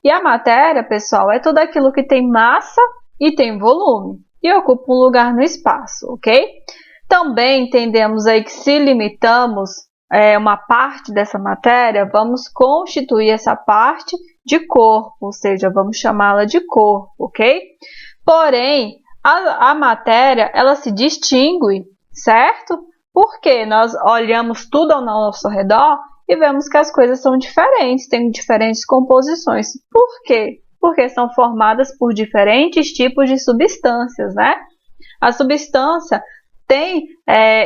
E a matéria, pessoal, é tudo aquilo que tem massa e tem volume e ocupa um lugar no espaço, ok? Também entendemos aí que se limitamos uma parte dessa matéria, vamos constituir essa parte de corpo, ou seja, vamos chamá-la de corpo, ok? Porém, a matéria, ela se distingue, certo? Porque nós olhamos tudo ao nosso redor e vemos que as coisas são diferentes, têm diferentes composições. Por quê? Porque são formadas por diferentes tipos de substâncias, né? A substância tem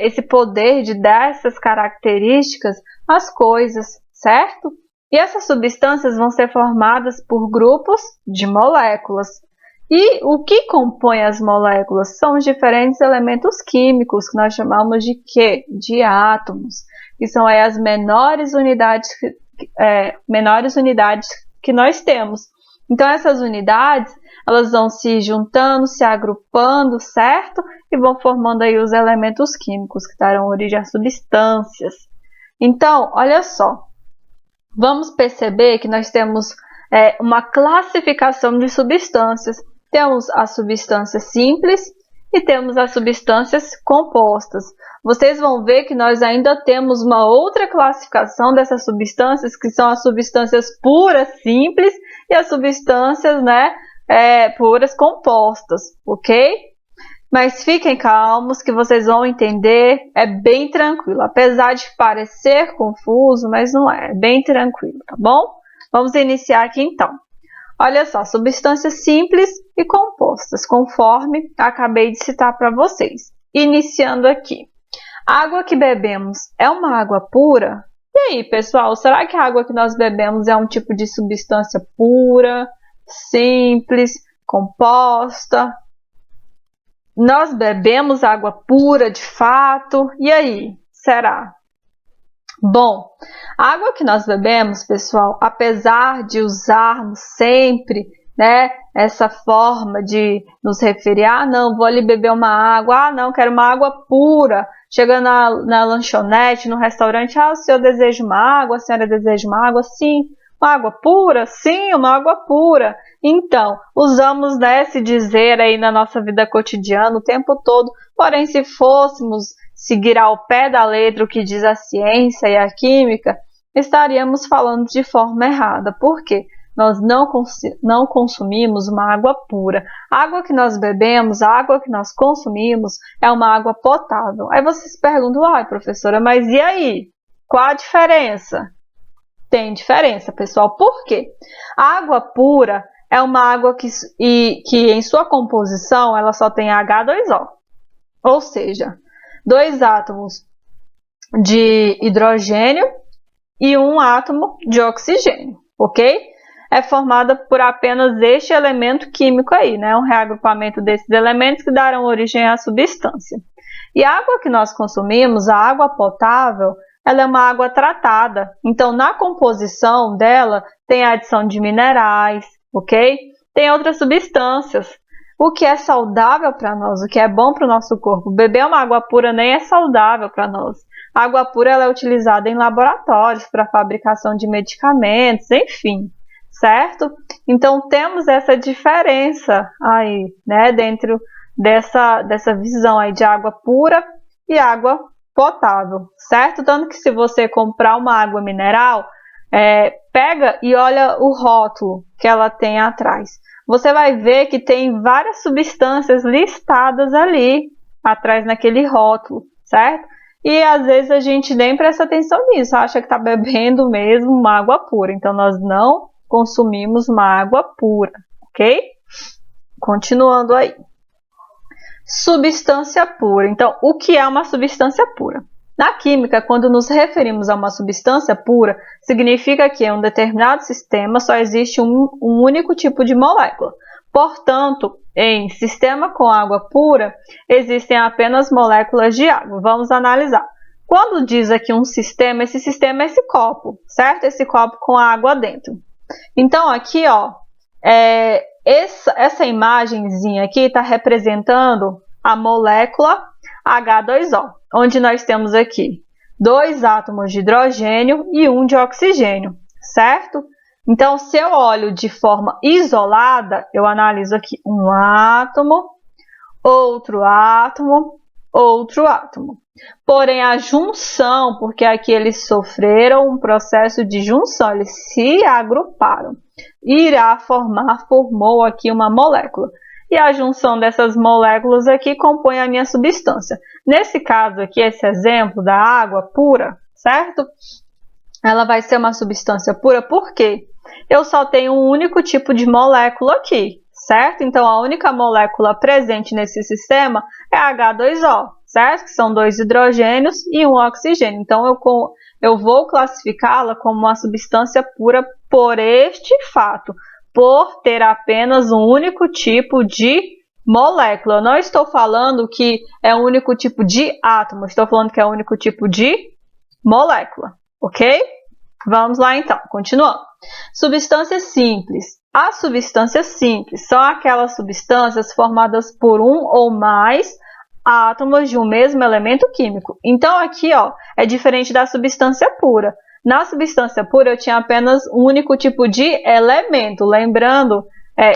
esse poder de dar essas características às coisas, certo? E essas substâncias vão ser formadas por grupos de moléculas. E o que compõe as moléculas são os diferentes elementos químicos, que nós chamamos de quê? De átomos, que são aí as menores unidades que nós temos. Então, essas unidades, elas vão se juntando, se agrupando, certo? E vão formando aí os elementos químicos que darão origem às substâncias. Então, olha só, vamos perceber que nós temos uma classificação de substâncias. Temos as substâncias simples e temos as substâncias compostas. Vocês vão ver que nós ainda temos uma outra classificação dessas substâncias, que são as substâncias puras, simples, e as substâncias puras compostas, ok? Mas fiquem calmos que vocês vão entender, é bem tranquilo. Apesar de parecer confuso, mas não é bem tranquilo, tá bom? Vamos iniciar aqui então. Olha só, substâncias simples e compostas, conforme acabei de citar para vocês. Iniciando aqui. A água que bebemos é uma água pura? E aí, pessoal, será que a água que nós bebemos é um tipo de substância pura, simples, composta? Nós bebemos água pura de fato? E aí, será? Bom, a água que nós bebemos, pessoal, apesar de usarmos sempre, essa forma de nos referir, não, vou ali beber uma água, não, quero uma água pura. Chega na lanchonete, no restaurante, o senhor deseja uma água, a senhora deseja uma água? Sim. Uma água pura? Sim, uma água pura. Então, usamos esse dizer aí na nossa vida cotidiana o tempo todo, porém, se fôssemos seguir ao pé da letra o que diz a ciência e a química, estaríamos falando de forma errada. Por quê? Nós não consumimos uma água pura. A água que nós bebemos, a água que nós consumimos é uma água potável. Aí vocês se perguntam, professora, mas e aí? Qual a diferença? Tem diferença, pessoal. Por quê? A água pura é uma água que em sua composição ela só tem H2O. Ou seja, 2 átomos de hidrogênio e 1 átomo de oxigênio, ok? É formada por apenas este elemento químico aí, um reagrupamento desses elementos que darão origem à substância. E a água que nós consumimos, a água potável, ela é uma água tratada. Então, na composição dela, tem a adição de minerais, ok? Tem outras substâncias. O que é saudável para nós, o que é bom para o nosso corpo. Beber uma água pura nem é saudável para nós. A água pura ela é utilizada em laboratórios para a fabricação de medicamentos, enfim, certo? Então, temos essa diferença aí, dentro dessa visão aí de água pura e água potável, certo? Tanto que se você comprar uma água mineral, pega e olha o rótulo que ela tem atrás. Você vai ver que tem várias substâncias listadas ali atrás naquele rótulo, certo? E às vezes a gente nem presta atenção nisso, acha que está bebendo mesmo uma água pura. Então, nós não consumimos uma água pura, ok? Continuando aí. Substância pura. Então, o que é uma substância pura? Na química, quando nos referimos a uma substância pura, significa que em um determinado sistema só existe um único tipo de molécula. Portanto, em sistema com água pura, existem apenas moléculas de água. Vamos analisar. Quando diz aqui um sistema, esse sistema é esse copo, certo? Esse copo com água dentro. Então, aqui, essa imagenzinha aqui está representando a molécula H2O, onde nós temos aqui 2 átomos de hidrogênio e 1 de oxigênio, certo? Então, se eu olho de forma isolada, eu analiso aqui um átomo, outro átomo, outro átomo. Porém, a junção, porque aqui eles sofreram um processo de junção, eles se agruparam, formou aqui uma molécula. E a junção dessas moléculas aqui compõe a minha substância. Nesse caso aqui, esse exemplo da água pura, certo? Ela vai ser uma substância pura, por quê? Eu só tenho um único tipo de molécula aqui, certo? Então, a única molécula presente nesse sistema é H2O, certo? Que são 2 hidrogênios e um oxigênio. Então, eu vou classificá-la como uma substância pura por este fato, por ter apenas um único tipo de molécula. Eu não estou falando que é um único tipo de átomo, estou falando que é um único tipo de molécula, ok? Vamos lá então, continuando. Substâncias simples. As substâncias simples são aquelas substâncias formadas por um ou mais átomos de um mesmo elemento químico. Então aqui, ó, é diferente da substância pura. Na substância pura eu tinha apenas um único tipo de elemento,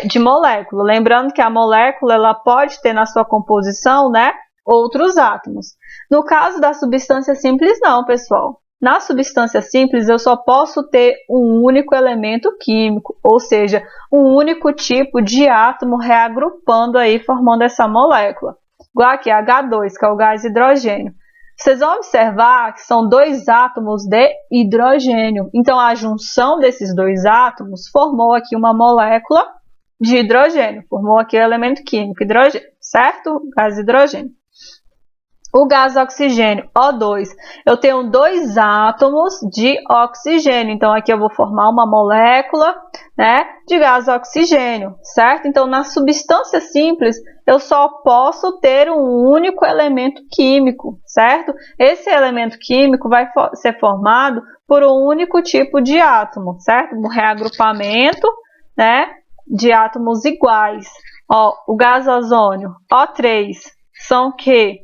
de molécula. Lembrando que a molécula ela pode ter na sua composição, né, outros átomos. No caso da substância simples, não, pessoal. Na substância simples, eu só posso ter um único elemento químico, ou seja, um único tipo de átomo reagrupando aí, formando essa molécula. Igual aqui, H2, que é o gás hidrogênio. Vocês vão observar que são 2 átomos de hidrogênio. Então, a junção desses 2 átomos formou aqui uma molécula de hidrogênio. Formou aqui o elemento químico, hidrogênio, certo? Gás hidrogênio. O gás oxigênio, O2, eu tenho 2 átomos de oxigênio. Então, aqui eu vou formar uma molécula, né, de gás oxigênio, certo? Então, na substância simples, eu só posso ter um único elemento químico, certo? Esse elemento químico vai ser formado por um único tipo de átomo, certo? Um reagrupamento, né, de átomos iguais. Ó, o gás ozônio, O3, são o quê?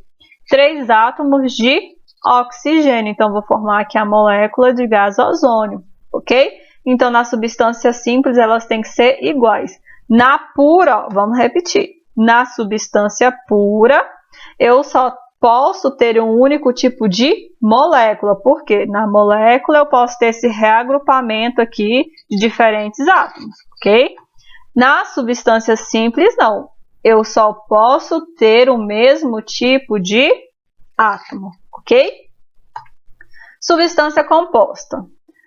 3 átomos de oxigênio. Então, vou formar aqui a molécula de gás ozônio, ok? Então, na substância simples, elas têm que ser iguais. Na pura, ó, vamos repetir. Na substância pura, eu só posso ter um único tipo de molécula. Por quê? Na molécula, eu posso ter esse reagrupamento aqui de diferentes átomos, ok? Na substância simples, não. Eu só posso ter o mesmo tipo de átomo, ok? Substância composta.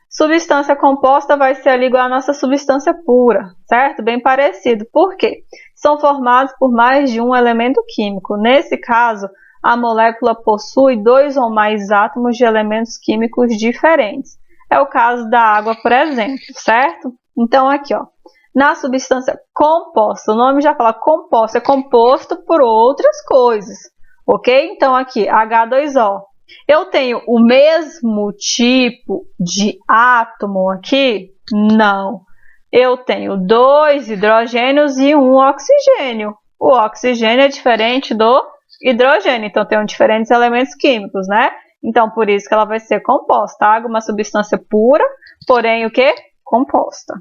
Substância composta vai ser ali igual à nossa substância pura, certo? Bem parecido. Por quê? São formados por mais de um elemento químico. Nesse caso, a molécula possui 2 ou mais átomos de elementos químicos diferentes. É o caso da água, por exemplo, certo? Então, aqui, ó. Na substância composta, o nome já fala composto, é composto por outras coisas, ok? Então, aqui, H2O. Eu tenho o mesmo tipo de átomo aqui? Não. Eu tenho 2 hidrogênios e um oxigênio. O oxigênio é diferente do hidrogênio, então tem diferentes elementos químicos, né? Então, por isso que ela vai ser composta. A água é uma substância pura, porém, o quê? Composta.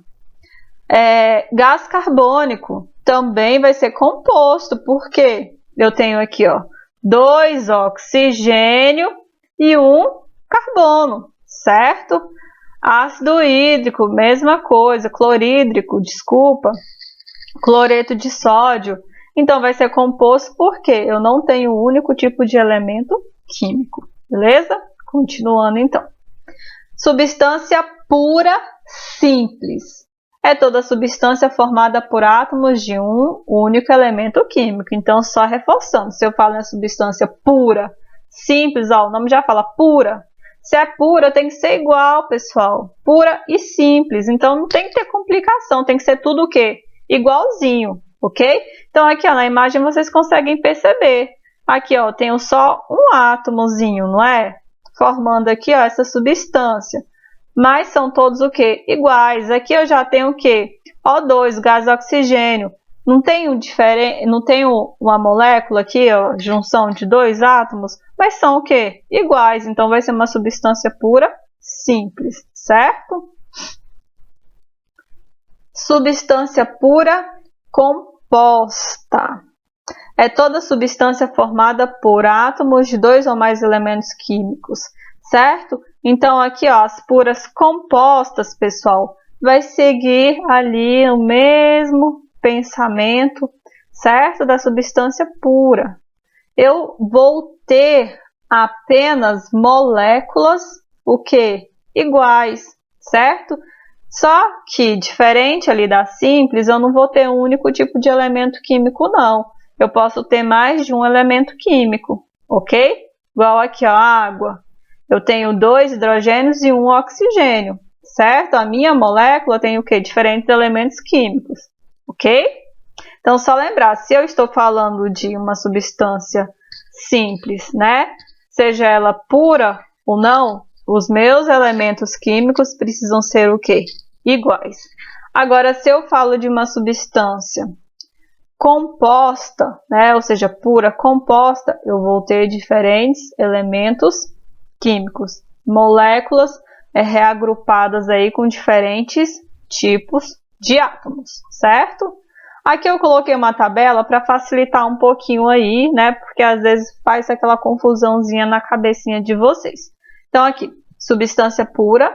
Gás carbônico também vai ser composto, porque eu tenho aqui, ó, 2 oxigênio e um carbono, certo? Ácido hídrico, mesma coisa, clorídrico, desculpa, cloreto de sódio. Então, vai ser composto porque eu não tenho um único tipo de elemento químico, beleza? Continuando, então. Substância pura simples. É toda substância formada por átomos de um único elemento químico. Então, só reforçando, se eu falo em substância pura, simples, ó, o nome já fala pura. Se é pura, tem que ser igual, pessoal. Pura e simples. Então, não tem que ter complicação, tem que ser tudo o quê? Igualzinho, ok? Então, aqui ó, na imagem vocês conseguem perceber. Aqui, ó, tenho só um átomozinho, não é? Formando aqui, ó, essa substância. Mas são todos o quê? Iguais. Aqui eu já tenho o quê? O2, gás oxigênio. Não tenho uma molécula aqui, ó, junção de 2 átomos, mas são o quê? Iguais. Então vai ser uma substância pura simples, certo? Substância pura composta. É toda substância formada por átomos de 2 ou mais elementos químicos, certo? Então, aqui, ó, as puras compostas, pessoal, vai seguir ali o mesmo pensamento, certo? Da substância pura. Eu vou ter apenas moléculas, o quê? Iguais, certo? Só que, diferente ali da simples, eu não vou ter um único tipo de elemento químico, não. Eu posso ter mais de um elemento químico, ok? Igual aqui, ó, a água. Eu tenho 2 hidrogênios e 1 oxigênio, certo? A minha molécula tem o quê? Diferentes elementos químicos, ok? Então, só lembrar, se eu estou falando de uma substância simples, né? Seja ela pura ou não, os meus elementos químicos precisam ser o quê? Iguais. Agora, se eu falo de uma substância composta, né? Ou seja, pura composta, eu vou ter diferentes elementos químicos. Moléculas reagrupadas aí com diferentes tipos de átomos, certo? Aqui eu coloquei uma tabela para facilitar um pouquinho aí, né? Porque às vezes faz aquela confusãozinha na cabecinha de vocês. Então aqui, substância pura,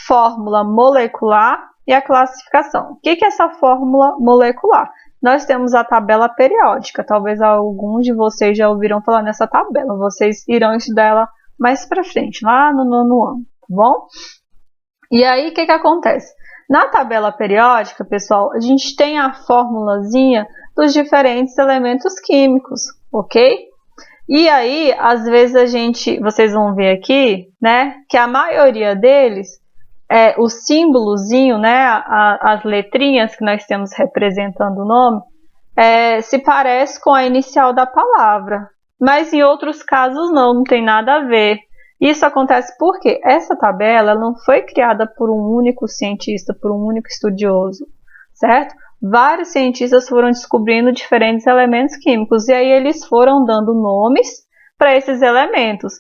fórmula molecular e a classificação. O que é essa fórmula molecular? Nós temos a tabela periódica. Talvez alguns de vocês já ouviram falar nessa tabela. Vocês irão estudar ela mais para frente, lá no 9º ano, tá bom? E aí, o que acontece? Na tabela periódica, pessoal, a gente tem a formulazinha dos diferentes elementos químicos, ok? E aí, às vezes vocês vão ver aqui, né, que a maioria deles, o símbolozinho, né, as letrinhas que nós temos representando o nome, se parece com a inicial da palavra. Mas em outros casos não tem nada a ver. Isso acontece porque essa tabela não foi criada por um único cientista, por um único estudioso, certo? Vários cientistas foram descobrindo diferentes elementos químicos e aí eles foram dando nomes para esses elementos.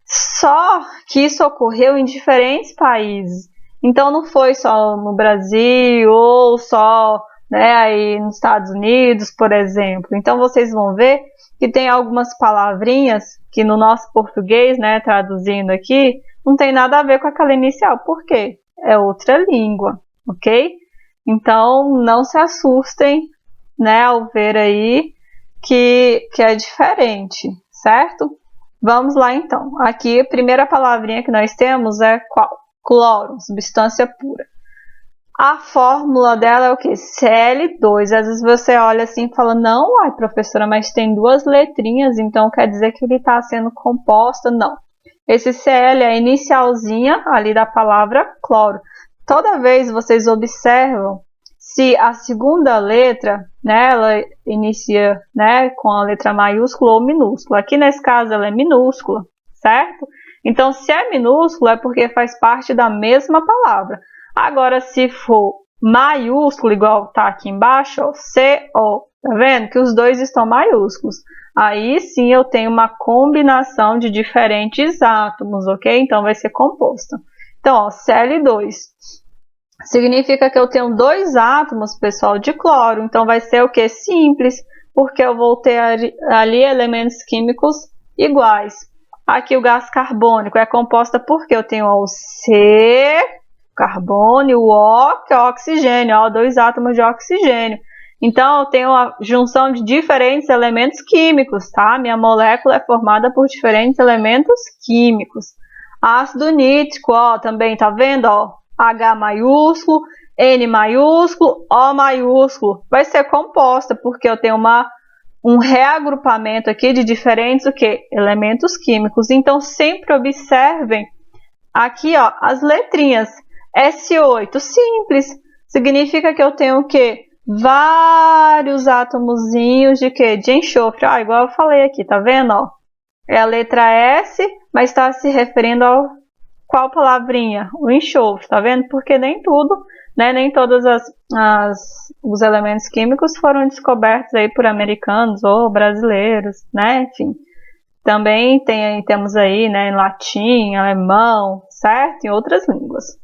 Só que isso ocorreu em diferentes países. Então não foi só no Brasil ou só, né, aí nos Estados Unidos, por exemplo. Então vocês vão ver que tem algumas palavrinhas que no nosso português, né, traduzindo aqui, não tem nada a ver com aquela inicial. Por quê? É outra língua, ok? Então não se assustem, né, ao ver aí que é diferente, certo? Vamos lá então. Aqui a primeira palavrinha que nós temos é qual? Cloro, substância pura. A fórmula dela é o que? Cl2. Às vezes você olha assim e fala, não, ai professora, mas tem 2 letrinhas, então quer dizer que ele está sendo composto? Não. Esse Cl é a inicialzinha ali da palavra cloro. Toda vez vocês observam se a segunda letra, né, ela inicia, né, com a letra maiúscula ou minúscula. Aqui nesse caso ela é minúscula, certo? Então se é minúscula é porque faz parte da mesma palavra. Agora, se for maiúsculo, igual está aqui embaixo, ó, CO, tá vendo? Que os dois estão maiúsculos. Aí sim eu tenho uma combinação de diferentes átomos, ok? Então vai ser composta. Então, ó, Cl2 significa que eu tenho 2 átomos, pessoal, de cloro. Então vai ser o que? Simples, porque eu vou ter ali elementos químicos iguais. Aqui o gás carbônico é composta porque eu tenho o C, carbono, o O, que é o oxigênio, ó, 2 átomos de oxigênio. Então, eu tenho a junção de diferentes elementos químicos, tá? Minha molécula é formada por diferentes elementos químicos. Ácido nítrico, ó, também, tá vendo, ó? H maiúsculo, N maiúsculo, O maiúsculo. Vai ser composta, porque eu tenho um reagrupamento aqui de diferentes, o quê? Elementos químicos. Então, sempre observem aqui, ó, as letrinhas. S8, simples, significa que eu tenho o quê? Vários átomozinhos de quê? De enxofre. Ah, igual eu falei aqui, tá vendo? Ó? É a letra S, mas está se referindo ao qual palavrinha? O enxofre, tá vendo? Porque nem tudo, né? Nem todos os elementos químicos foram descobertos aí por americanos ou brasileiros, né? Enfim. Também temos aí, né, em latim, alemão, certo? Em outras línguas.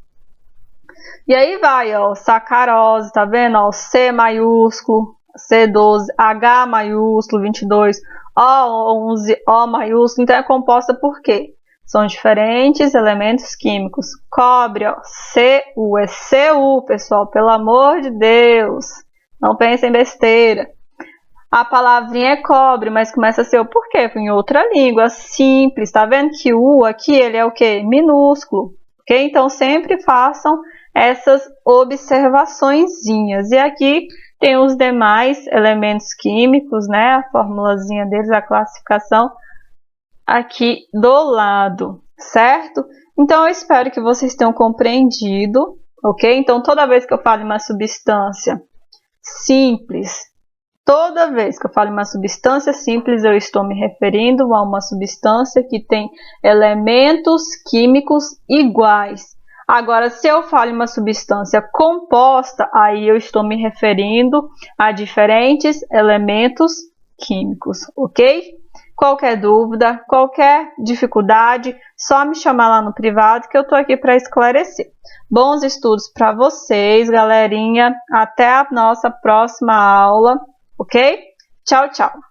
E aí vai, ó, sacarose, tá vendo? Ó, C maiúsculo, C12, H maiúsculo, 22, O11, O maiúsculo. Então é composta por quê? São diferentes elementos químicos. Cobre, ó, Cu, é Cu, pessoal, pelo amor de Deus. Não pensem besteira. A palavrinha é cobre, mas começa a ser o porquê? Em outra língua, simples. Tá vendo que o U aqui, ele é o quê? Minúsculo. Ok? Então, sempre façam essas observaçõezinhas. E aqui tem os demais elementos químicos, né? A formulazinha deles, a classificação aqui do lado, certo? Então, eu espero que vocês tenham compreendido, ok? Então, toda vez que eu falo em uma substância simples, toda vez que eu falo em uma substância simples, eu estou me referindo a uma substância que tem elementos químicos iguais. Agora, se eu falo em uma substância composta, aí eu estou me referindo a diferentes elementos químicos, ok? Qualquer dúvida, qualquer dificuldade, só me chamar lá no privado que eu estou aqui para esclarecer. Bons estudos para vocês, galerinha. Até a nossa próxima aula, ok? Tchau, tchau!